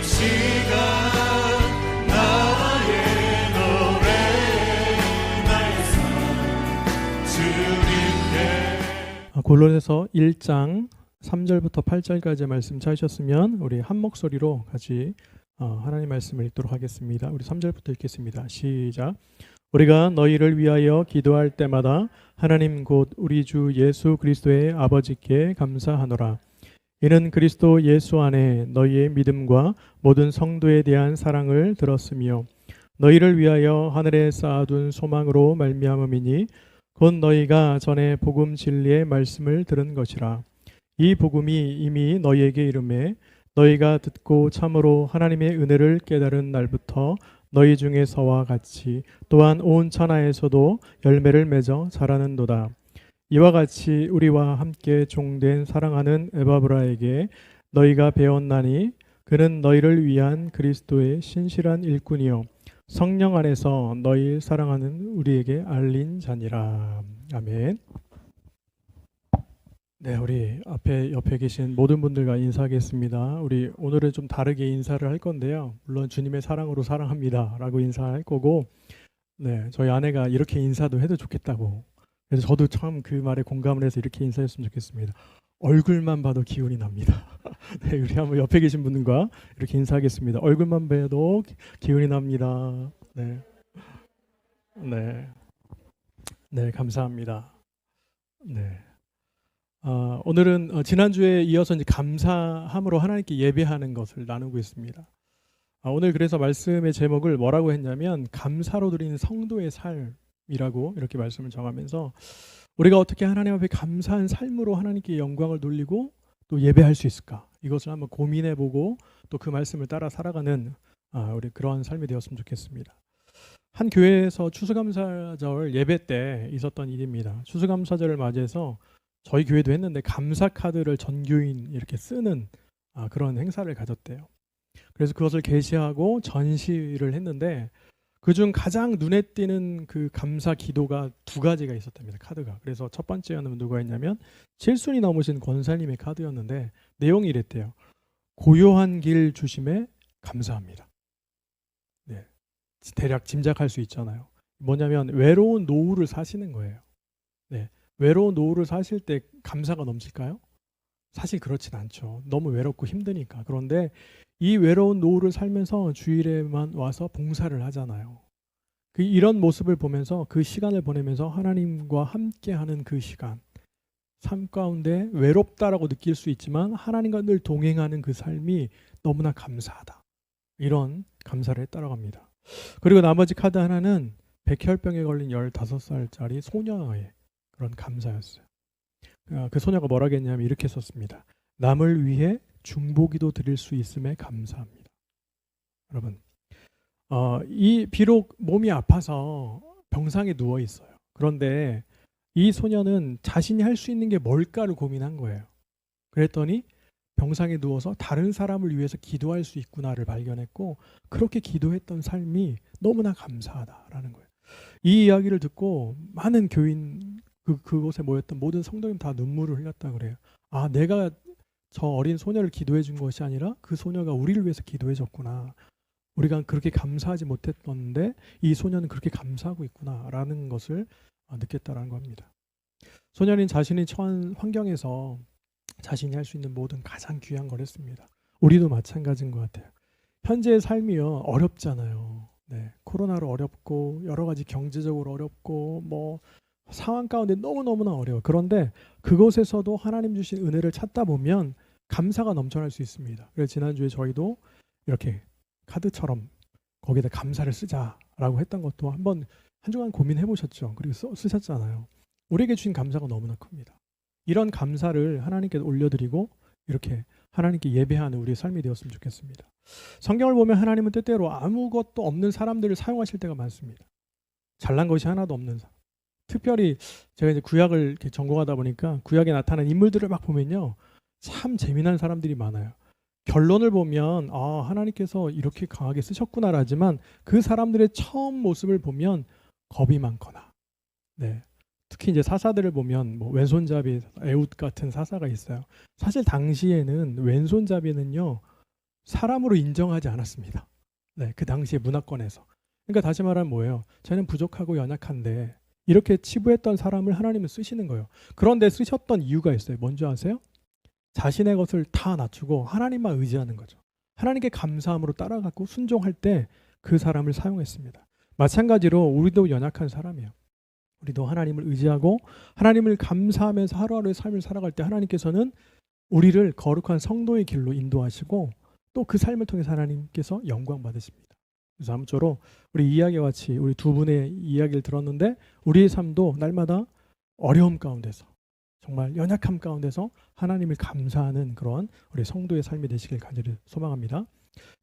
시간 나의 노래 나의 삶 주님께. 골로새서 1장 3절부터 8절까지의 말씀 찾으셨으면 우리 한 목소리로 같이 하나님 말씀을 읽도록 하겠습니다. 우리 3절부터 읽겠습니다. 시작. 우리가 너희를 위하여 기도할 때마다 하나님 곧 우리 주 예수 그리스도의 아버지께 감사하노라. 이는 그리스도 예수 안에 너희의 믿음과 모든 성도에 대한 사랑을 들었으며 너희를 위하여 하늘에 쌓아둔 소망으로 말미암음이니 곧 너희가 전에 복음 진리의 말씀을 들은 것이라. 이 복음이 이미 너희에게 이르매 너희가 듣고 참으로 하나님의 은혜를 깨달은 날부터 너희 중에서와 같이 또한 온 천하에서도 열매를 맺어 자라는도다. 이와 같이 우리와 함께 종된 사랑하는 에바브라에게 너희가 배웠나니 그는 너희를 위한 그리스도의 신실한 일꾼이요 성령 안에서 너희 사랑하는 우리에게 알린 자니라. 아멘. 네, 우리 옆에 계신 모든 분들과 인사하겠습니다. 우리 오늘은 좀 다르게 인사를 할 건데요. 물론 주님의 사랑으로 사랑합니다라고 인사할 거고, 네, 저희 아내가 이렇게 인사도 해도 좋겠다고. 그래서 저도 참 그 말에 공감을 해서 이렇게 인사했으면 좋겠습니다. 얼굴만 봐도 기운이 납니다. 네, 우리 한번 옆에 계신 분들과 이렇게 인사하겠습니다. 얼굴만 봐도 기운이 납니다. 네, 네, 네, 감사합니다. 네. 오늘은 지난주에 이어서 이제 감사함으로 하나님께 예배하는 것을 나누고 있습니다. 오늘 그래서 말씀의 제목을 뭐라고 했냐면 감사로 드리는 성도의 삶이라고 이렇게 말씀을 정하면서 우리가 어떻게 하나님 앞에 감사한 삶으로 하나님께 영광을 돌리고 또 예배할 수 있을까? 이것을 한번 고민해보고 또 그 말씀을 따라 살아가는 우리 그러한 삶이 되었으면 좋겠습니다. 한 교회에서 추수감사절 예배 때 있었던 일입니다. 추수감사절을 맞이해서 저희 교회도 했는데 감사 카드를 전교인 이렇게 쓰는 그런 행사를 가졌대요. 그래서 그것을 게시하고 전시를 했는데 그중 가장 눈에 띄는 그 감사 기도가 두 가지가 있었답니다. 카드가. 그래서 첫 번째는 누가 했냐면 7순이 넘으신 권사님의 카드였는데 내용이 이랬대요. 고요한 길 주심에 감사합니다. 네, 대략 짐작할 수 있잖아요. 뭐냐면 외로운 노후를 사시는 거예요. 네. 외로운 노후를 사실 때 감사가 넘칠까요? 사실 그렇진 않죠. 너무 외롭고 힘드니까. 그런데 이 외로운 노후를 살면서 주일에만 와서 봉사를 하잖아요. 이런 모습을 보면서 그 시간을 보내면서 하나님과 함께하는 그 시간, 삶 가운데 외롭다라고 느낄 수 있지만 하나님과 늘 동행하는 그 삶이 너무나 감사하다. 이런 감사를 했다고 합니다. 그리고 나머지 카드 하나는 백혈병에 걸린 15살짜리 소녀의 그런 감사였어요. 그 소녀가 뭐라고 했냐면 이렇게 썼습니다. 남을 위해 중보기도 드릴 수 있음에 감사합니다. 여러분, 이 비록 몸이 아파서 병상에 누워 있어요. 그런데 이 소녀는 자신이 할 수 있는 게 뭘까를 고민한 거예요. 그랬더니 병상에 누워서 다른 사람을 위해서 기도할 수 있구나를 발견했고 그렇게 기도했던 삶이 너무나 감사하다라는 거예요. 이 이야기를 듣고 많은 교인 그곳에 모였던 모든 성도님 다 눈물을 흘렸다 그래요. 내가 저 어린 소녀를 기도해 준 것이 아니라 그 소녀가 우리를 위해서 기도해 줬구나. 우리가 그렇게 감사하지 못했던데 이 소녀는 그렇게 감사하고 있구나라는 것을 느꼈다라는 겁니다. 소녀는 자신이 처한 환경에서 자신이 할 수 있는 모든 가장 귀한 걸 했습니다. 우리도 마찬가지인 것 같아요. 현재의 삶이요 어렵잖아요. 네, 코로나로 어렵고 여러 가지 경제적으로 어렵고 뭐 상황 가운데 너무너무나 어려워. 그런데 그곳에서도 하나님 주신 은혜를 찾다 보면 감사가 넘쳐날 수 있습니다. 그래서 지난주에 저희도 이렇게 카드처럼 거기다 감사를 쓰자라고 했던 것도 한번 한 주간 고민해 보셨죠? 그리고 쓰셨잖아요. 우리에게 주신 감사가 너무나 큽니다. 이런 감사를 하나님께 올려드리고 이렇게 하나님께 예배하는 우리의 삶이 되었으면 좋겠습니다. 성경을 보면 하나님은 때때로 아무것도 없는 사람들을 사용하실 때가 많습니다. 잘난 것이 하나도 없는 사람. 특별히 제가 이제 구약을 이렇게 전공하다 보니까 구약에 나타난 인물들을 막 보면요, 참 재미난 사람들이 많아요. 결론을 보면 하나님께서 이렇게 강하게 쓰셨구나라지만 그 사람들의 처음 모습을 보면 겁이 많거나, 네, 특히 이제 사사들을 보면 뭐 왼손잡이 에웃 같은 사사가 있어요. 사실 당시에는 왼손잡이는요 사람으로 인정하지 않았습니다. 네, 그 당시의 문화권에서. 그러니까 다시 말하면 뭐예요? 저는 부족하고 연약한데 이렇게 치부했던 사람을 하나님은 쓰시는 거예요. 그런데 쓰셨던 이유가 있어요. 뭔지 아세요? 자신의 것을 다 낮추고 하나님만 의지하는 거죠. 하나님께 감사함으로 따라가고 순종할 때 그 사람을 사용했습니다. 마찬가지로 우리도 연약한 사람이에요. 우리도 하나님을 의지하고 하나님을 감사하면서 하루하루의 삶을 살아갈 때 하나님께서는 우리를 거룩한 성도의 길로 인도하시고 또 그 삶을 통해서 하나님께서 영광 받으십니다. 그래서 아무쪼록 우리 이야기와 같이 우리 두 분의 이야기를 들었는데 우리의 삶도 날마다 어려움 가운데서 정말 연약함 가운데서 하나님을 감사하는 그런 우리 성도의 삶이 되시길 간절히 소망합니다.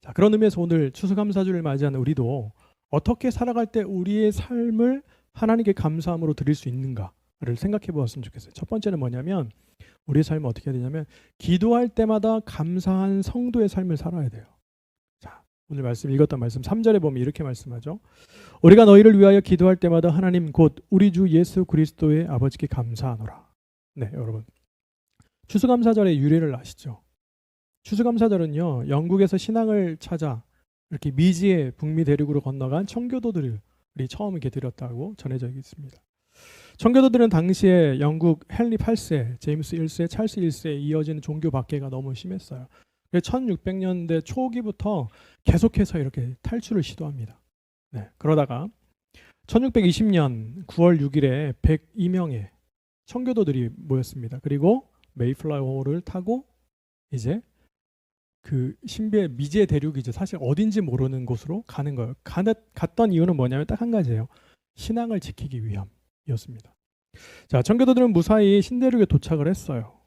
자, 그런 의미에서 오늘 추수감사주를 맞이하는 우리도 어떻게 살아갈 때 우리의 삶을 하나님께 감사함으로 드릴 수 있는가를 생각해 보았으면 좋겠어요. 첫 번째는 뭐냐면 우리의 삶은 어떻게 해야 되냐면 기도할 때마다 감사한 성도의 삶을 살아야 돼요. 자, 오늘 말씀 읽었던 말씀 3절에 보면 이렇게 말씀하죠. 우리가 너희를 위하여 기도할 때마다 하나님 곧 우리 주 예수 그리스도의 아버지께 감사하노라. 네, 여러분. 추수감사절의 유래를 아시죠? 추수감사절은요, 영국에서 신앙을 찾아 이렇게 미지의 북미 대륙으로 건너간 청교도들이 처음 이렇게 드렸다고 전해져 있습니다. 청교도들은 당시에 영국 헨리 8세, 제임스 1세, 찰스 1세에 이어지는 종교 박해가 너무 심했어요. 1600년대 초기부터 계속해서 이렇게 탈출을 시도합니다. 네, 그러다가 1620년 9월 6일에 102명의 청교도들이 모였습니다. 그리고 메이플라워를 타고 이제 그 신비의 미지의 대륙이죠. 사실 어딘지 모르는 곳으로 가는 거예요. 갔던 이유는 뭐냐면 딱 한 가지예요. 신앙을 지키기 위함이었습니다. 자, 청교도들은 무사히 신대륙에 도착을 했어요.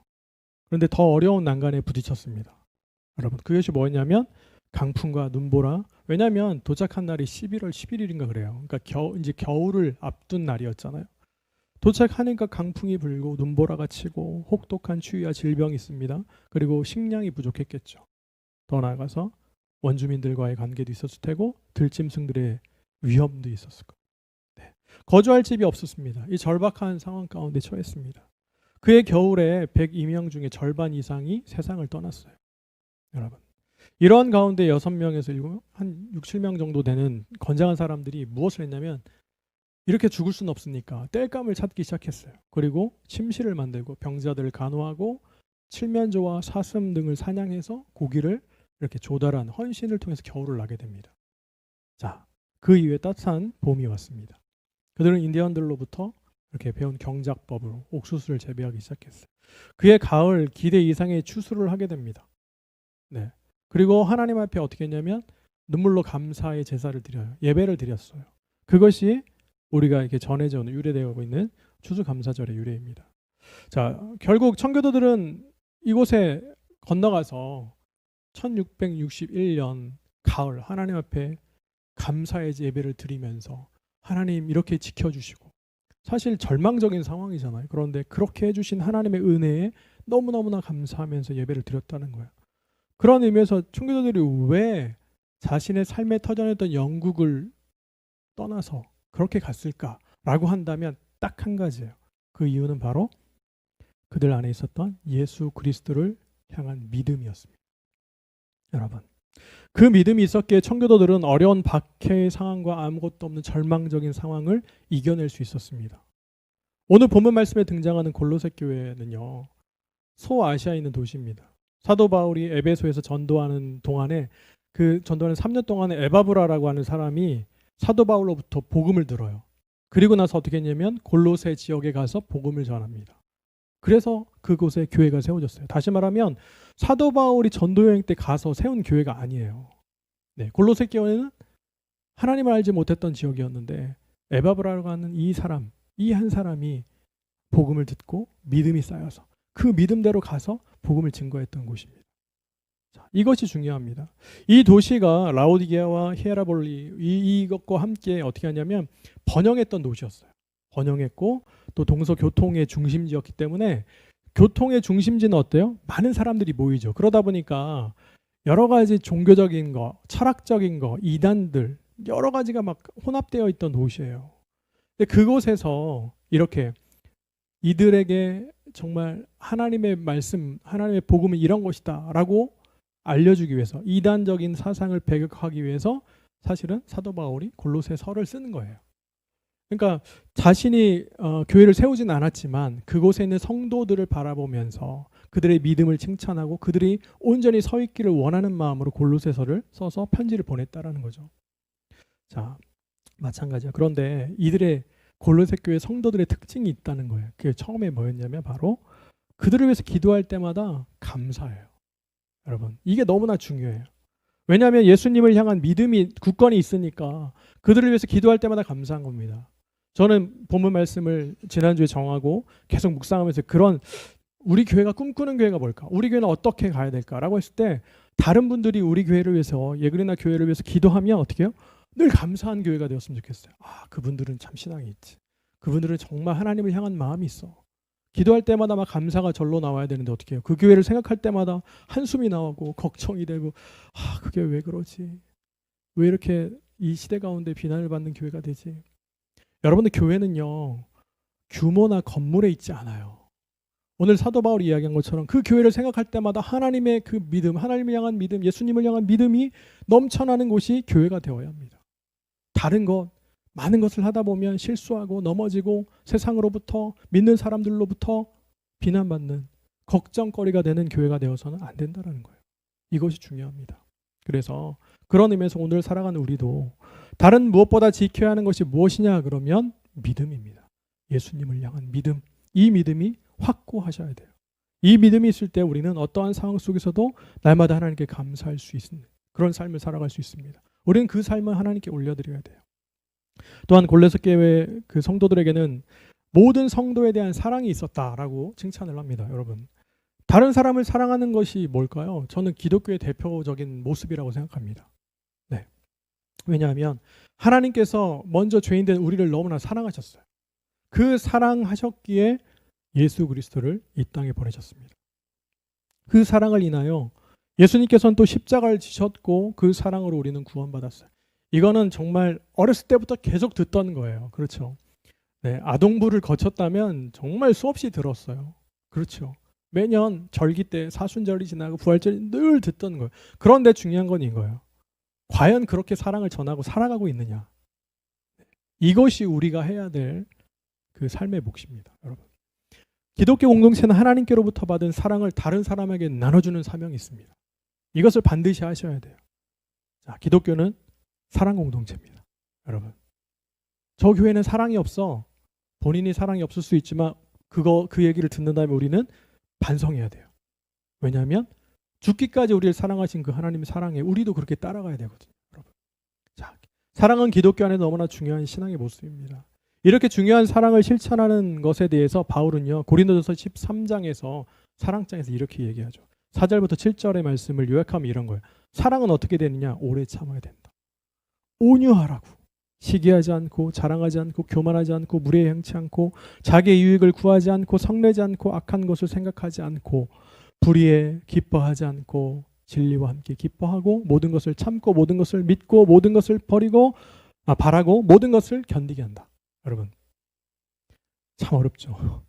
그런데 더 어려운 난간에 부딪혔습니다. 여러분, 그것이 뭐였냐면 강풍과 눈보라. 왜냐하면 도착한 날이 11월 11일인가 그래요. 그러니까 이제 겨울을 앞둔 날이었잖아요. 도착하니까 강풍이 불고 눈보라가 치고 혹독한 추위와 질병이 있습니다. 그리고 식량이 부족했겠죠. 더 나아가서 원주민들과의 관계도 있었을 테고 들짐승들의 위험도 있었을 거예요. 네. 거주할 집이 없었습니다. 이 절박한 상황 가운데 처했습니다. 그해 겨울에 102명 중에 절반 이상이 세상을 떠났어요. 여러분, 이런 가운데 6명에서 한 6, 7명 정도 되는 건장한 사람들이 무엇을 했냐면 이렇게 죽을 수는 없으니까 땔감을 찾기 시작했어요. 그리고 침실을 만들고 병자들을 간호하고 칠면조와 사슴 등을 사냥해서 고기를 이렇게 조달한 헌신을 통해서 겨울을 나게 됩니다. 자, 그 이후에 따뜻한 봄이 왔습니다. 그들은 인디언들로부터 이렇게 배운 경작법으로 옥수수를 재배하기 시작했어요. 그해 가을 기대 이상의 추수를 하게 됩니다. 네. 그리고 하나님 앞에 어떻게 했냐면 눈물로 감사의 제사를 드려요. 예배를 드렸어요. 그것이 우리가 이렇게 전해져 오는 유래되고 있는 추수감사절의 유래입니다. 자, 결국 청교도들은 이곳에 건너가서 1661년 가을 하나님 앞에 감사의 예배를 드리면서 하나님 이렇게 지켜주시고 사실 절망적인 상황이잖아요. 그런데 그렇게 해주신 하나님의 은혜에 너무너무나 감사하면서 예배를 드렸다는 거예요. 그런 의미에서 청교도들이 왜 자신의 삶의 터전이었던 영국을 떠나서 그렇게 갔을까라고 한다면 딱 한 가지예요. 그 이유는 바로 그들 안에 있었던 예수 그리스도를 향한 믿음이었습니다. 여러분, 그 믿음이 있었기에 청교도들은 어려운 박해의 상황과 아무것도 없는 절망적인 상황을 이겨낼 수 있었습니다. 오늘 본문 말씀에 등장하는 골로새 교회는요, 소아시아에 있는 도시입니다. 사도 바울이 에베소에서 전도하는 동안에 그 전도하는 3년 동안에 에바브라라고 하는 사람이 사도 바울로부터 복음을 들어요. 그리고 나서 어떻게 했냐면 골로새 지역에 가서 복음을 전합니다. 그래서 그곳에 교회가 세워졌어요. 다시 말하면 사도 바울이 전도 여행 때 가서 세운 교회가 아니에요. 네, 골로새 교회는 하나님을 알지 못했던 지역이었는데 에바브라라고 하는 이 한 사람이 복음을 듣고 믿음이 쌓여서 그 믿음대로 가서 복음을 증거했던 곳입니다. 자, 이것이 중요합니다. 이 도시가 라오디게아와 히에라볼리 이것과 함께 어떻게 하냐면 번영했던 도시였어요. 번영했고 또 동서 교통의 중심지였기 때문에 교통의 중심지는 어때요? 많은 사람들이 모이죠. 그러다 보니까 여러 가지 종교적인 거, 철학적인 거, 이단들 여러 가지가 막 혼합되어 있던 도시예요. 근데 그곳에서 이렇게 이들에게 정말 하나님의 말씀, 하나님의 복음은 이런 것이다 라고 알려주기 위해서, 이단적인 사상을 배격하기 위해서 사실은 사도 바울이 골로새서를 쓰는 거예요. 그러니까 자신이 교회를 세우진 않았지만 그곳에 있는 성도들을 바라보면서 그들의 믿음을 칭찬하고 그들이 온전히 서 있기를 원하는 마음으로 골로새서를 써서 편지를 보냈다라는 거죠. 자, 마찬가지야. 그런데 이들의 골로새 교회 성도들의 특징이 있다는 거예요. 그게 처음에 뭐였냐면 바로 그들을 위해서 기도할 때마다 감사해요. 여러분, 이게 너무나 중요해요. 왜냐하면 예수님을 향한 믿음이 굳건히 있으니까 그들을 위해서 기도할 때마다 감사한 겁니다. 저는 본문 말씀을 지난주에 정하고 계속 묵상하면서 그런 우리 교회가 꿈꾸는 교회가 뭘까? 우리 교회는 어떻게 가야 될까라고 했을 때 다른 분들이 우리 교회를 위해서, 예그리나 교회를 위해서 기도하면 어떻게 해요? 늘 감사한 교회가 되었으면 좋겠어요. 아, 그분들은 참 신앙이 있지. 그분들은 정말 하나님을 향한 마음이 있어. 기도할 때마다 막 감사가 절로 나와야 되는데 어떻게 해요? 그 교회를 생각할 때마다 한숨이 나오고 걱정이 되고, 아, 그게 왜 그러지? 왜 이렇게 이 시대 가운데 비난을 받는 교회가 되지? 여러분들, 교회는요, 규모나 건물에 있지 않아요. 오늘 사도 바울이 이야기한 것처럼 그 교회를 생각할 때마다 하나님의 그 믿음, 하나님을 향한 믿음, 예수님을 향한 믿음이 넘쳐나는 곳이 교회가 되어야 합니다. 다른 것, 많은 것을 하다 보면 실수하고 넘어지고 세상으로부터, 믿는 사람들로부터 비난받는 걱정거리가 되는 교회가 되어서는 안 된다는 거예요. 이것이 중요합니다. 그래서 그런 의미에서 오늘 살아가는 우리도 다른 무엇보다 지켜야 하는 것이 무엇이냐 그러면 믿음입니다. 예수님을 향한 믿음. 이 믿음이 확고하셔야 돼요. 이 믿음이 있을 때 우리는 어떠한 상황 속에서도 날마다 하나님께 감사할 수 있는 그런 삶을 살아갈 수 있습니다. 우리는 그 삶을 하나님께 올려드려야 돼요. 또한 골로새 교회 그 성도들에게는 모든 성도에 대한 사랑이 있었다라고 칭찬을 합니다. 여러분, 다른 사람을 사랑하는 것이 뭘까요? 저는 기독교의 대표적인 모습이라고 생각합니다. 네. 왜냐하면 하나님께서 먼저 죄인된 우리를 너무나 사랑하셨어요. 그 사랑하셨기에 예수 그리스도를 이 땅에 보내셨습니다. 그 사랑을 인하여 예수님께서는 또 십자가를 지셨고 그 사랑으로 우리는 구원받았어요. 이거는 정말 어렸을 때부터 계속 듣던 거예요. 그렇죠? 네, 아동부를 거쳤다면 정말 수없이 들었어요. 그렇죠? 매년 절기 때 사순절이 지나고 부활절이 늘 듣던 거예요. 그런데 중요한 건 이거예요. 과연 그렇게 사랑을 전하고 살아가고 있느냐? 이것이 우리가 해야 될 그 삶의 몫입니다. 여러분, 기독교 공동체는 하나님께로부터 받은 사랑을 다른 사람에게 나눠주는 사명이 있습니다. 이것을 반드시 하셔야 돼요. 자, 기독교는 사랑 공동체입니다. 여러분, 저 교회는 사랑이 없어. 본인이 사랑이 없을 수 있지만 그 얘기를 듣는 다음에 우리는 반성해야 돼요. 왜냐하면 죽기까지 우리를 사랑하신 그 하나님의 사랑에 우리도 그렇게 따라가야 되거든요. 여러분, 자, 사랑은 기독교 안에 너무나 중요한 신앙의 모습입니다. 이렇게 중요한 사랑을 실천하는 것에 대해서 바울은요, 고린도전서 13장에서 사랑장에서 이렇게 얘기하죠. 4절부터 7절의 말씀을 요약하면 이런 거예요. 사랑은 어떻게 되느냐? 오래 참아야 된다. 온유하라고. 시기하지 않고 자랑하지 않고 교만하지 않고 무례에 행치 않고 자기의 유익을 구하지 않고 성내지 않고 악한 것을 생각하지 않고 불의에 기뻐하지 않고 진리와 함께 기뻐하고 모든 것을 참고 모든 것을 믿고 모든 것을 바라고 모든 것을 견디게 한다. 여러분, 참 어렵죠.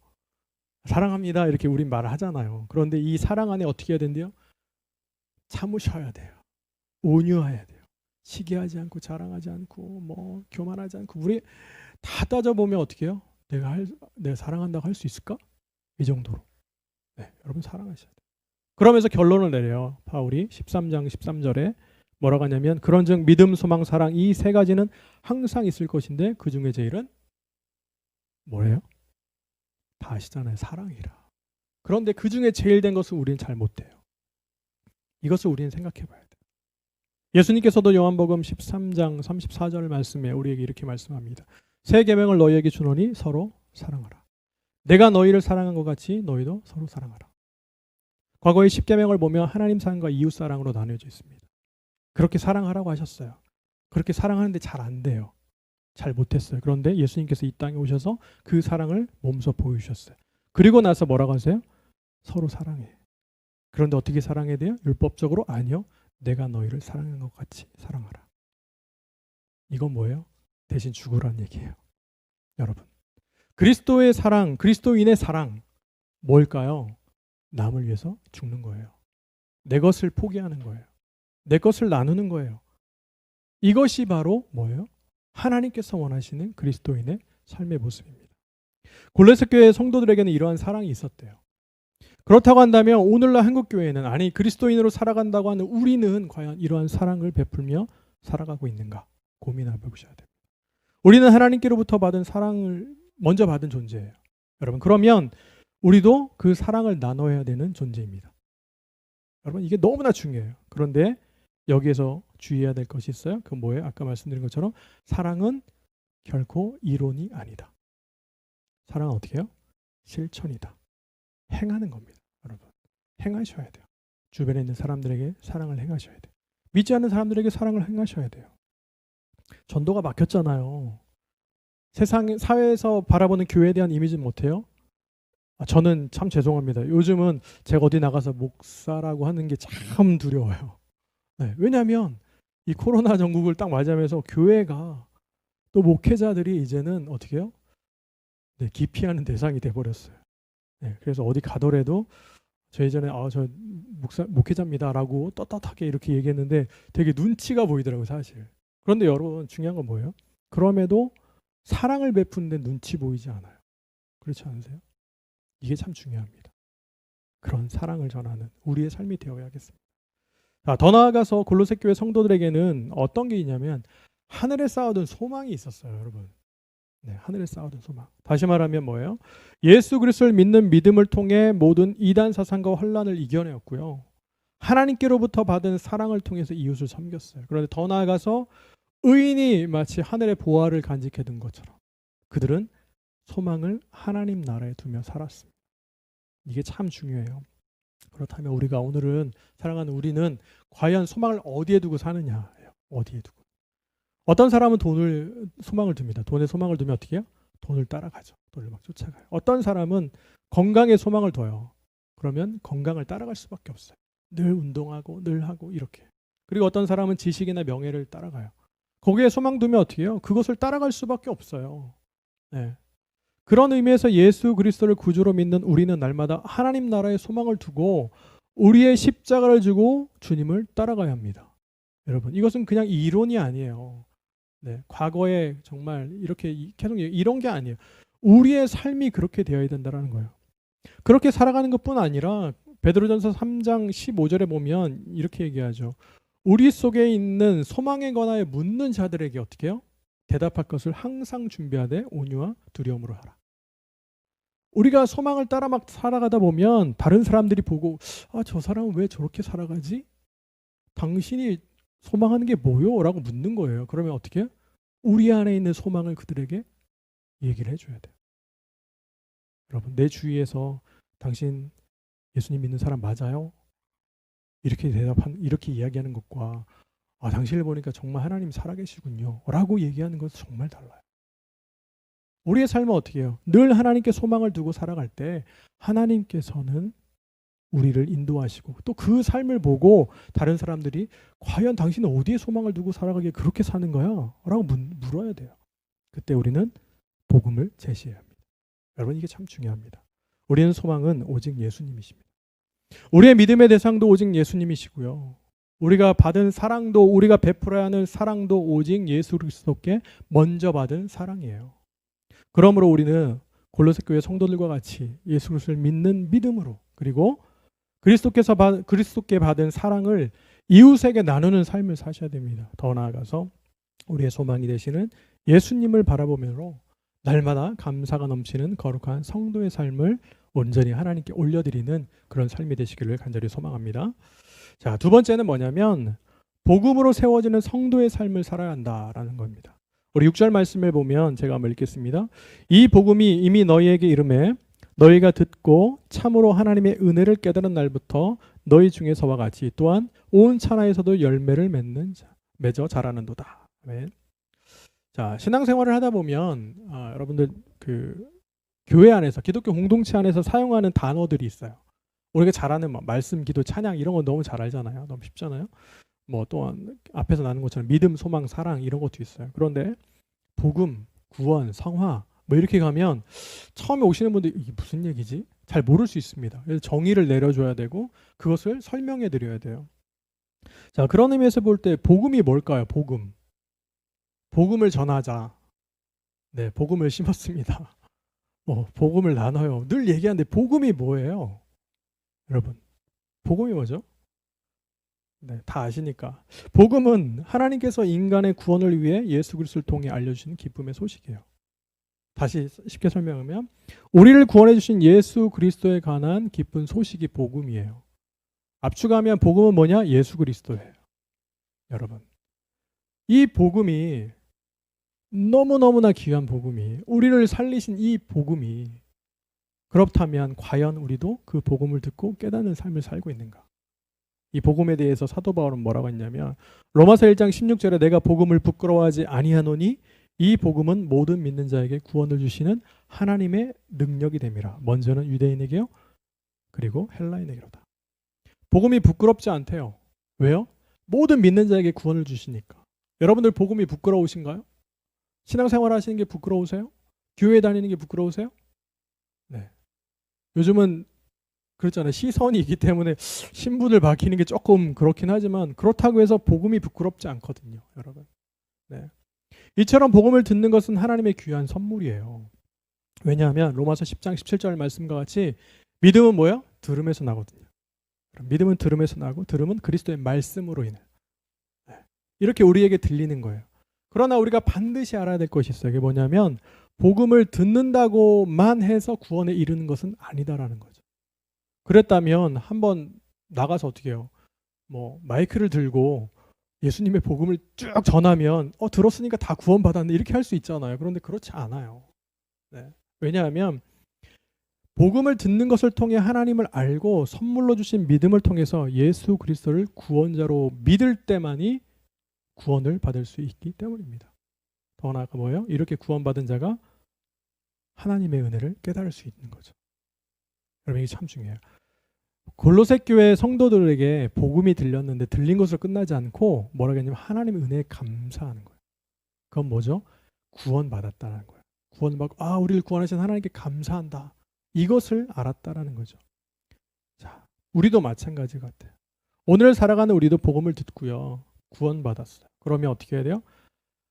사랑합니다 이렇게 우린 말을 하잖아요. 그런데 이 사랑 안에 어떻게 해야 된대요? 참으셔야 돼요. 온유해야 돼요. 시기하지 않고 자랑하지 않고 교만하지 않고 우리 다 따져보면 어떻게 해요? 내가 사랑한다고 할 수 있을까? 이 정도로. 네, 여러분 사랑하셔야 돼요. 그러면서 결론을 내려요. 바울이 13장 13절에 뭐라고 하냐면 그런즉 믿음, 소망, 사랑 이 세 가지는 항상 있을 것인데 그 중에 제일은 뭐예요? 다 아시잖아요. 사랑이라. 그런데 그 중에 제일 된 것은 우리는 잘 못해요. 이것을 우리는 생각해 봐야 돼요. 예수님께서도 요한복음 13장 34절 말씀에 우리에게 이렇게 말씀합니다. 새 계명을 너희에게 주노니 서로 사랑하라. 내가 너희를 사랑한 것 같이 너희도 서로 사랑하라. 과거의 10계명을 보면 하나님 사랑과 이웃 사랑으로 나뉘어져 있습니다. 그렇게 사랑하라고 하셨어요. 그렇게 사랑하는데 잘 안 돼요. 잘 못했어요. 그런데 예수님께서 이 땅에 오셔서 그 사랑을 몸소 보여주셨어요. 그리고 나서 뭐라고 하세요? 서로 사랑해. 그런데 어떻게 사랑해야 돼요? 율법적으로? 아니요. 내가 너희를 사랑한 것 같이 사랑하라. 이건 뭐예요? 대신 죽으라는 얘기예요. 여러분, 그리스도의 사랑, 그리스도인의 사랑 뭘까요? 남을 위해서 죽는 거예요. 내 것을 포기하는 거예요. 내 것을 나누는 거예요. 이것이 바로 뭐예요? 하나님께서 원하시는 그리스도인의 삶의 모습입니다. 골로새 교회 성도들에게는 이러한 사랑이 있었대요. 그렇다고 한다면 오늘날 한국 교회는 아니 그리스도인으로 살아간다고 하는 우리는 과연 이러한 사랑을 베풀며 살아가고 있는가 고민해 보셔야 됩니다. 우리는 하나님께로부터 받은 사랑을 먼저 받은 존재예요. 여러분 그러면 우리도 그 사랑을 나눠야 되는 존재입니다. 여러분 이게 너무나 중요해요. 그런데 여기에서 주의해야 될 것이 있어요. 그건 뭐예요? 아까 말씀드린 것처럼 사랑은 결코 이론이 아니다. 사랑은 어떻게 해요? 실천이다. 행하는 겁니다. 여러분 행하셔야 돼요. 주변에 있는 사람들에게 사랑을 행하셔야 돼요. 믿지 않는 사람들에게 사랑을 행하셔야 돼요. 전도가 막혔잖아요. 세상 사회에서 바라보는 교회에 대한 이미지는 못해요. 저는 참 죄송합니다. 요즘은 제가 어디 나가서 목사라고 하는 게 참 두려워요. 네, 왜냐하면 이 코로나 전국을 딱 맞이하면서 교회가 또 목회자들이 이제는 어떻게 해요? 네, 기피하는 대상이 돼버렸어요. 네, 그래서 어디 가더라도 저 예전에 저 목회자입니다라고 떳떳하게 이렇게 얘기했는데 되게 눈치가 보이더라고요, 사실. 그런데 여러분 중요한 건 뭐예요? 그럼에도 사랑을 베푸는데 눈치 보이지 않아요. 그렇지 않으세요? 이게 참 중요합니다. 그런 사랑을 전하는 우리의 삶이 되어야겠습니다. 자, 더 나아가서 골로새 교회 성도들에게는 어떤 게 있냐면 하늘에 쌓아둔 소망이 있었어요, 여러분. 네, 하늘에 쌓아둔 소망. 다시 말하면 뭐예요? 예수 그리스도를 믿는 믿음을 통해 모든 이단 사상과 혼란을 이겨내었고요. 하나님께로부터 받은 사랑을 통해서 이웃을 섬겼어요. 그런데 더 나아가서 의인이 마치 하늘의 보화를 간직해 둔 것처럼 그들은 소망을 하나님 나라에 두며 살았습니다. 이게 참 중요해요. 그렇다면 우리가 오늘은 사랑하는 우리는 과연 소망을 어디에 두고 사느냐예요. 어디에 두고. 어떤 사람은 돈을 소망을 둡니다. 돈에 소망을 두면 어떻게 해요? 돈을 따라가죠. 돈을 막 쫓아가요. 어떤 사람은 건강에 소망을 둬요. 그러면 건강을 따라갈 수밖에 없어요. 늘 운동하고 늘 하고 이렇게. 그리고 어떤 사람은 지식이나 명예를 따라가요. 거기에 소망 두면 어떻게 해요? 그것을 따라갈 수밖에 없어요. 네. 그런 의미에서 예수 그리스도를 구주로 믿는 우리는 날마다 하나님 나라에 소망을 두고 우리의 십자가를 지고 주님을 따라가야 합니다. 여러분 이것은 그냥 이론이 아니에요. 네, 과거에 정말 이렇게 계속 이런 게 아니에요. 우리의 삶이 그렇게 되어야 된다는 거예요. 그렇게 살아가는 것뿐 아니라 베드로전서 3장 15절에 보면 이렇게 얘기하죠. 우리 속에 있는 소망에 관하여 묻는 자들에게 어떻게 해요? 대답할 것을 항상 준비하되 온유와 두려움으로 하라. 우리가 소망을 따라 막 살아가다 보면 다른 사람들이 보고 저 사람은 왜 저렇게 살아가지? 당신이 소망하는 게 뭐요? 라고 묻는 거예요. 그러면 어떻게 해요? 우리 안에 있는 소망을 그들에게 얘기를 해줘야 돼요. 여러분 내 주위에서 당신 예수님 믿는 사람 맞아요? 이렇게 이렇게 이야기하는 것과 당신을 보니까 정말 하나님 살아계시군요 라고 얘기하는 것은 정말 달라요. 우리의 삶은 어떻게 해요? 늘 하나님께 소망을 두고 살아갈 때 하나님께서는 우리를 인도하시고 또 그 삶을 보고 다른 사람들이 과연 당신은 어디에 소망을 두고 살아가기에 그렇게 사는 거야? 라고 물어야 돼요. 그때 우리는 복음을 제시해야 합니다. 여러분 이게 참 중요합니다. 우리는 소망은 오직 예수님이십니다. 우리의 믿음의 대상도 오직 예수님이시고요. 우리가 받은 사랑도 우리가 베풀어야 하는 사랑도 오직 예수 그리스도께 먼저 받은 사랑이에요. 그러므로 우리는 골로새 교회 성도들과 같이 예수 그리스도를 믿는 믿음으로 그리고 그리스도께 받은 사랑을 이웃에게 나누는 삶을 사셔야 됩니다. 더 나아가서 우리의 소망이 되시는 예수님을 바라보면서 날마다 감사가 넘치는 거룩한 성도의 삶을 온전히 하나님께 올려드리는 그런 삶이 되시기를 간절히 소망합니다. 자, 두 번째는 뭐냐면 복음으로 세워지는 성도의 삶을 살아야 한다라는 겁니다. 우리 6절 말씀을 보면 제가 한번 읽겠습니다. 이 복음이 이미 너희에게 이르매 너희가 듣고 참으로 하나님의 은혜를 깨달은 날부터 너희 중에서와 같이 또한 온 천하에서도 열매를 맺어 자라는도다. 아멘. 자, 신앙생활을 하다 보면 여러분들 그 교회 안에서 기독교 공동체 안에서 사용하는 단어들이 있어요. 우리가 잘 아는 말씀, 기도, 찬양 이런 거 너무 잘 알잖아요. 너무 쉽잖아요. 또한 앞에서 나눈 것처럼 믿음, 소망, 사랑 이런 것도 있어요. 그런데 복음, 구원, 성화 이렇게 가면 처음에 오시는 분들이 이게 무슨 얘기지? 잘 모를 수 있습니다. 그래서 정의를 내려줘야 되고 그것을 설명해 드려야 돼요. 자, 그런 의미에서 볼 때 복음이 뭘까요? 복음. 복음을 전하자. 네, 복음을 심었습니다. 복음을 나눠요. 늘 얘기하는데 복음이 뭐예요? 여러분, 복음이 뭐죠? 네, 다 아시니까. 복음은 하나님께서 인간의 구원을 위해 예수 그리스도를 통해 알려주시는 기쁨의 소식이에요. 다시 쉽게 설명하면 우리를 구원해 주신 예수 그리스도에 관한 기쁜 소식이 복음이에요. 압축하면 복음은 뭐냐? 예수 그리스도예요. 여러분, 이 복음이 너무너무나 귀한 복음이, 우리를 살리신 이 복음이, 그렇다면 과연 우리도 그 복음을 듣고 깨닫는 삶을 살고 있는가? 이 복음에 대해서 사도 바울은 뭐라고 했냐면 로마서 1장 16절에 내가 복음을 부끄러워하지 아니하노니 이 복음은 모든 믿는 자에게 구원을 주시는 하나님의 능력이 됨이라. 먼저는 유대인에게요, 그리고 헬라인에게로다. 복음이 부끄럽지 않대요. 왜요? 모든 믿는 자에게 구원을 주시니까. 여러분들 복음이 부끄러우신가요? 신앙생활 하시는 게 부끄러우세요? 교회 다니는 게 부끄러우세요? 네. 요즘은 그렇잖아요. 시선이 있기 때문에 신분을 밝히는 게 조금 그렇긴 하지만 그렇다고 해서 복음이 부끄럽지 않거든요, 여러분. 네. 이처럼 복음을 듣는 것은 하나님의 귀한 선물이에요. 왜냐하면 로마서 10장 17절 말씀과 같이 믿음은 뭐예요? 들음에서 나거든요. 믿음은 들음에서 나고 들음은 그리스도의 말씀으로 인해. 네. 이렇게 우리에게 들리는 거예요. 그러나 우리가 반드시 알아야 될 것이 있어요. 이게 뭐냐면 복음을 듣는다고만 해서 구원에 이르는 것은 아니다라는 거죠. 그랬다면 한번 나가서 어떻게 해요? 마이크를 들고 예수님의 복음을 쭉 전하면 들었으니까 다 구원받았네 이렇게 할 수 있잖아요. 그런데 그렇지 않아요. 네. 왜냐하면 복음을 듣는 것을 통해 하나님을 알고 선물로 주신 믿음을 통해서 예수 그리스도를 구원자로 믿을 때만이 구원을 받을 수 있기 때문입니다. 더 나아가 뭐예요? 이렇게 구원받은 자가 하나님의 은혜를 깨달을 수 있는 거죠. 여러분, 이게 참 중요해요. 골로새 교회 성도들에게 복음이 들렸는데 들린 것으로 끝나지 않고 뭐라고 했냐면 하나님의 은혜에 감사하는 거예요. 그건 뭐죠? 구원받았다는 거예요. 구원받고 우리를 구원하신 하나님께 감사한다. 이것을 알았다라는 거죠. 자, 우리도 마찬가지 같아요. 오늘 살아가는 우리도 복음을 듣고요, 구원받았어요. 그러면 어떻게 해야 돼요?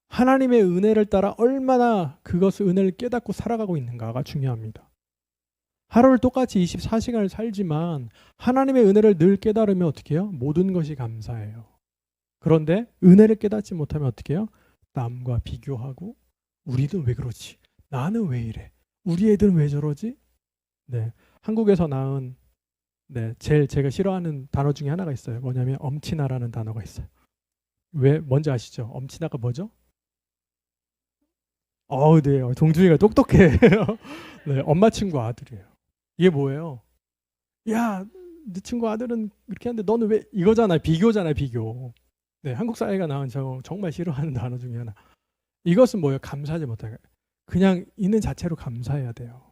하나님의 은혜를 따라 얼마나 그것을 은혜를 깨닫고 살아가고 있는가가 중요합니다. 하루를 똑같이 24시간을 살지만 하나님의 은혜를 늘 깨달으면 어떻게 해요? 모든 것이 감사해요. 그런데 은혜를 깨닫지 못하면 어떻게 해요? 남과 비교하고 우리는 왜 그렇지? 나는 왜 이래? 우리 애들은 왜 저러지? 네, 한국에서 낳은 제일 제가 싫어하는 단어 중에 하나가 있어요. 뭐냐면 엄친아라는 단어가 있어요. 왜 뭔지 아시죠? 엄친아가 뭐죠? 네, 동준이가 똑똑해. 네, 엄마 친구 아들이에요. 이게 뭐예요? 야, 네 친구 아들은 이렇게 하는데 너는 왜 이거잖아요. 비교잖아요, 비교. 네, 한국 사회가 낳은 저 정말 싫어하는 단어 중에 하나. 이것은 뭐예요? 감사하지 못하는 거예요. 그냥 있는 자체로 감사해야 돼요.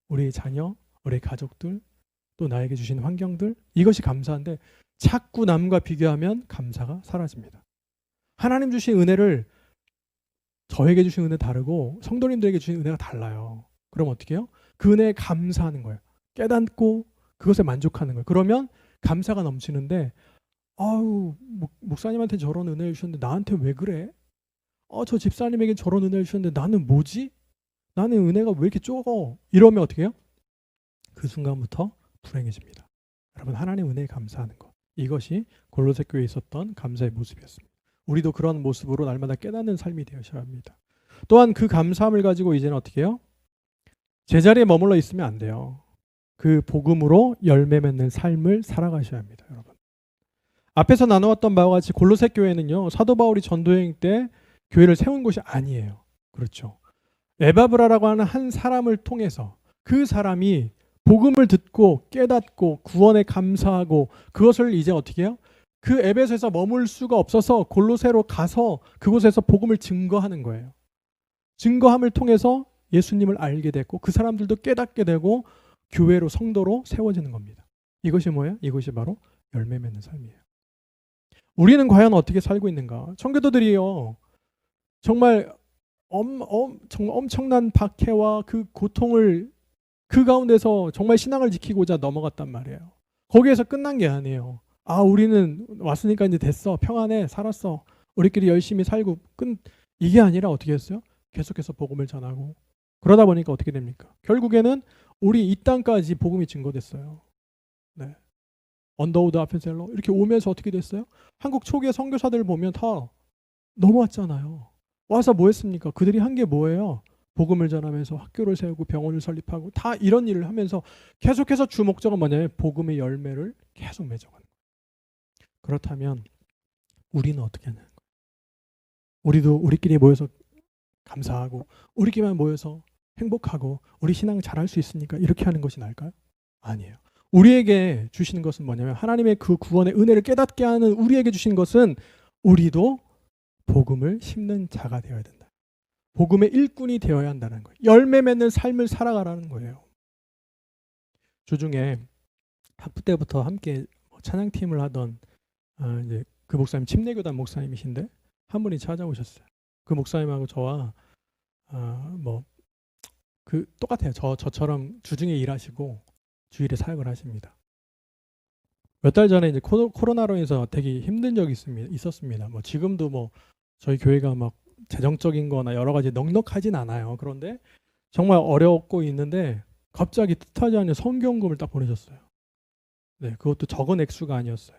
우리 자녀, 우리 가족들, 또 나에게 주신 환경들, 이것이 감사한데 자꾸 남과 비교하면 감사가 사라집니다. 하나님 주신 은혜를 저에게 주신 은혜 다르고 성도님들에게 주신 은혜가 달라요. 그럼 어떻게 해요? 그 은혜에 감사하는 거예요. 깨닫고 그것에 만족하는 거예요. 그러면 감사가 넘치는데 목사님한테 저런 은혜를 주셨는데 나한테 왜 그래? 저 집사님에게 저런 은혜를 주셨는데 나는 뭐지? 나는 은혜가 왜 이렇게 적어? 이러면 어떻게 해요? 그 순간부터 불행해집니다. 여러분, 하나님 은혜에 감사하는 것, 이것이 골로새 교회에 있었던 감사의 모습이었습니다. 우리도 그런 모습으로 날마다 깨닫는 삶이 되어야 합니다. 또한 그 감사함을 가지고 이제는 어떻게 해요? 제자리에 머물러 있으면 안 돼요. 그 복음으로 열매 맺는 삶을 살아가셔야 합니다. 여러분, 앞에서 나누었던 바와 같이 골로새 교회는요, 사도 바울이 전도여행 때 교회를 세운 곳이 아니에요. 그렇죠. 에바브라라고 하는 한 사람을 통해서 그 사람이 복음을 듣고 깨닫고 구원에 감사하고 그것을 이제 어떻게 해요? 그 에베소에서 머물 수가 없어서 골로새로 가서 그곳에서 복음을 증거하는 거예요. 증거함을 통해서 예수님을 알게 됐고 그 사람들도 깨닫게 되고 교회로, 성도로 세워지는 겁니다. 이것이 뭐예요? 이것이 바로 열매 맺는 삶이에요. 우리는 과연 어떻게 살고 있는가? 청교도들이요, 정말 엄청난 박해와 그 고통을 그 가운데서 정말 신앙을 지키고자 넘어갔단 말이에요. 거기에서 끝난 게 아니에요. 아, 우리는 왔으니까 이제 됐어. 평안해. 살았어. 우리끼리 열심히 살고 이게 아니라 어떻게 했어요? 계속해서 복음을 전하고 그러다 보니까 어떻게 됩니까? 결국에는 우리 이 땅까지 복음이 증거됐어요. 네. 언더우드 아펜셀러 이렇게 오면서 어떻게 됐어요? 한국 초기의 선교사들 보면 다 넘어왔잖아요. 와서 뭐 했습니까? 그들이 한 게 뭐예요? 복음을 전하면서 학교를 세우고 병원을 설립하고 다 이런 일을 하면서 계속해서 주 목적은 뭐냐면 복음의 열매를 계속 맺어가는 거예요. 그렇다면 우리는 어떻게 하냐는 거예요. 우리도 우리끼리 모여서 감사하고 우리끼리만 모여서 행복하고 우리 신앙 잘할 수 있으니까 이렇게 하는 것이 나을까요? 아니에요. 우리에게 주시는 것은 뭐냐면 하나님의 그 구원의 은혜를 깨닫게 하는 우리에게 주신 것은 우리도 복음을 심는 자가 되어야 된다. 복음의 일꾼이 되어야 한다는 거예요. 열매 맺는 삶을 살아가라는 거예요. 주중에 학부 때부터 함께 찬양팀을 하던 이제 그 목사님 침례교단 목사님이신데 한 분이 찾아오셨어요. 그 목사님하고 저와 똑같아요. 저처럼 주중에 일하시고 주일에 사역을 하십니다. 몇 달 전에 이제 코로나로 인해서 되게 힘든 적이 있었습니다. 지금도 저희 교회가 막 재정적인 거나 여러 가지 넉넉하진 않아요. 그런데 정말 어렵고 있는데 갑자기 뜻하지 않은 성경금을 딱 보내셨어요. 네, 그것도 적은 액수가 아니었어요.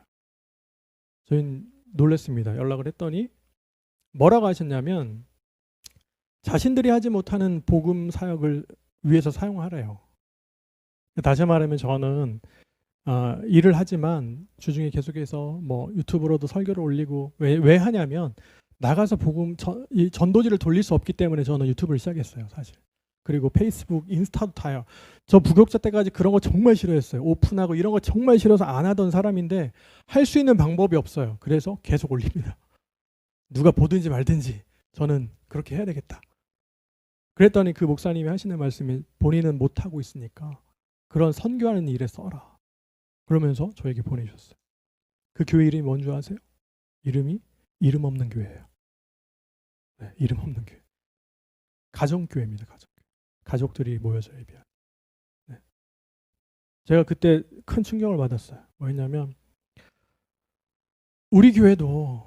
저희는 놀랐습니다. 연락을 했더니 뭐라고 하셨냐면 자신들이 하지 못하는 복음 사역을 위해서 사용하래요. 다시 말하면 저는 일을 하지만 주중에 계속해서 유튜브로도 설교를 올리고 왜 하냐면 나가서 복음 이 전도지를 돌릴 수 없기 때문에 저는 유튜브를 시작했어요, 사실. 그리고 페이스북, 인스타도 다요. 저 부교육자 때까지 그런 거 정말 싫어했어요. 오픈하고 이런 거 정말 싫어서 안 하던 사람인데 할 수 있는 방법이 없어요. 그래서 계속 올립니다. 누가 보든지 말든지 저는 그렇게 해야 되겠다. 그랬더니 그 목사님이 하시는 말씀이 본인은 못하고 있으니까 그런 선교하는 일에 써라. 그러면서 저에게 보내주셨어요. 그 교회 이름이 뭔지 아세요? 이름이 이름 없는 교회예요. 네, 이름 없는 교회. 가정교회입니다. 가족들이 모여서 예배하는. 네. 제가 그때 큰 충격을 받았어요. 뭐였냐면 우리 교회도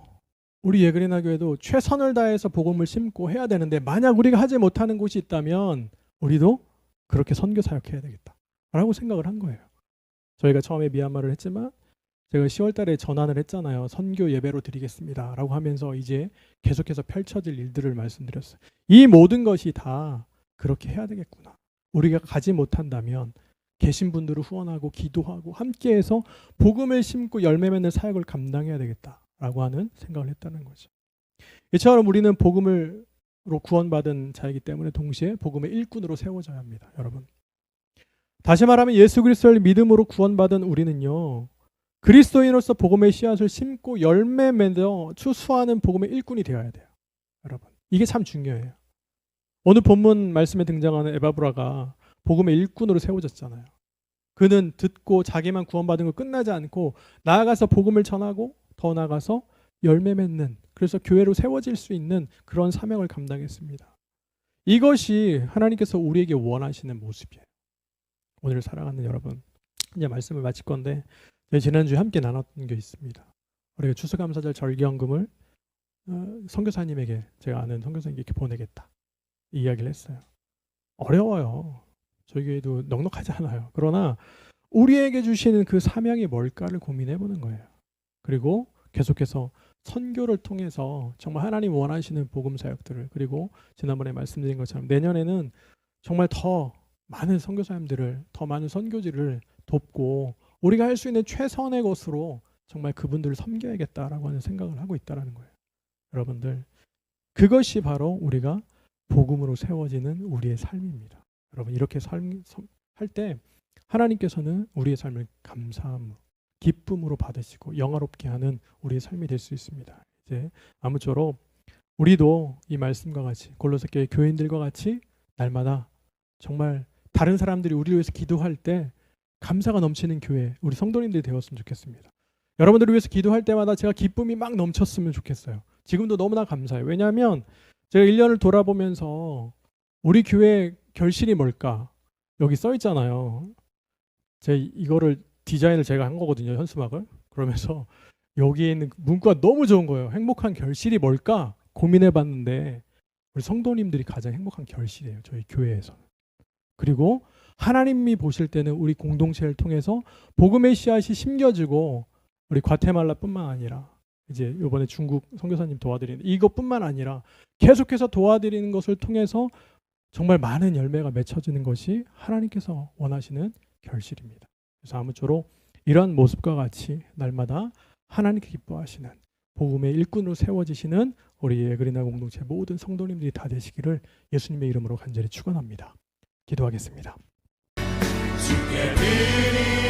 우리 예그리나 교회도 최선을 다해서 복음을 심고 해야 되는데 만약 우리가 하지 못하는 곳이 있다면 우리도 그렇게 선교 사역해야 되겠다라고 생각을 한 거예요. 저희가 처음에 미얀마를 했지만 제가 10월 달에 전환을 했잖아요. 선교 예배로 드리겠습니다 라고 하면서 이제 계속해서 펼쳐질 일들을 말씀드렸어요. 이 모든 것이 다 그렇게 해야 되겠구나. 우리가 가지 못한다면 계신 분들을 후원하고 기도하고 함께해서 복음을 심고 열매 맺는 사역을 감당해야 되겠다라고 하는 생각을 했다는 거죠. 이처럼 우리는 복음으로 구원받은 자이기 때문에 동시에 복음의 일꾼으로 세워져야 합니다. 여러분. 다시 말하면 예수 그리스도를 믿음으로 구원받은 우리는요. 그리스도인으로서 복음의 씨앗을 심고 열매 맺어 추수하는 복음의 일꾼이 되어야 돼요. 여러분. 이게 참 중요해요. 오늘 본문 말씀에 등장하는 에바브라가 복음의 일꾼으로 세워졌잖아요. 그는 듣고 자기만 구원받은 거 끝나지 않고 나아가서 복음을 전하고 더 나아가서 열매 맺는 그래서 교회로 세워질 수 있는 그런 사명을 감당했습니다. 이것이 하나님께서 우리에게 원하시는 모습이에요. 오늘 사랑하는 여러분, 이제 말씀을 마칠 건데 지난주에 함께 나눴던 게 있습니다. 우리가 추수감사절 절기헌금을 선교사님에게 제가 아는 선교사님께 이렇게 보내겠다 이 이야기를 했어요. 어려워요. 저희 교회도 넉넉하지 않아요. 그러나 우리에게 주시는 그 사명이 뭘까를 고민해보는 거예요. 그리고 계속해서 선교를 통해서 정말 하나님 원하시는 복음 사역들을 그리고 지난번에 말씀드린 것처럼 내년에는 정말 더 많은 선교사님들을 더 많은 선교지를 돕고 우리가 할 수 있는 최선의 것으로 정말 그분들을 섬겨야겠다라고 하는 생각을 하고 있다는 거예요. 여러분들 그것이 바로 우리가 복음으로 세워지는 우리의 삶입니다. 여러분 이렇게 할 때 하나님께서는 우리의 삶을 감사함, 기쁨으로 받으시고 영화롭게 하는 우리의 삶이 될 수 있습니다. 이제 아무쪼록 우리도 이 말씀과 같이 골로새 교회 교인들과 같이 날마다 정말 다른 사람들이 우리를 위해서 기도할 때 감사가 넘치는 교회, 우리 성도님들이 되었으면 좋겠습니다. 여러분들을 위해서 기도할 때마다 제가 기쁨이 막 넘쳤으면 좋겠어요. 지금도 너무나 감사해요. 왜냐하면 제가 1년을 돌아보면서 우리 교회 결실이 뭘까? 여기 써 있잖아요. 이거를 디자인을 제가 한 거거든요. 현수막을. 그러면서 여기에 있는 문구가 너무 좋은 거예요. 행복한 결실이 뭘까 고민해 봤는데 우리 성도님들이 가장 행복한 결실이에요. 저희 교회에서는. 그리고 하나님이 보실 때는 우리 공동체를 통해서 복음의 씨앗이 심겨지고 우리 과테말라뿐만 아니라 이제 이번에 중국 선교사님 도와드리는 이것뿐만 아니라 계속해서 도와드리는 것을 통해서 정말 많은 열매가 맺혀지는 것이 하나님께서 원하시는 결실입니다. 그래서 아무쪼록 이런 모습과 같이 날마다 하나님께 기뻐하시는 복음의 일꾼으로 세워지시는 우리 예그리나 공동체 모든 성도님들이 다 되시기를 예수님의 이름으로 간절히 축원합니다. 기도하겠습니다. 주께 드리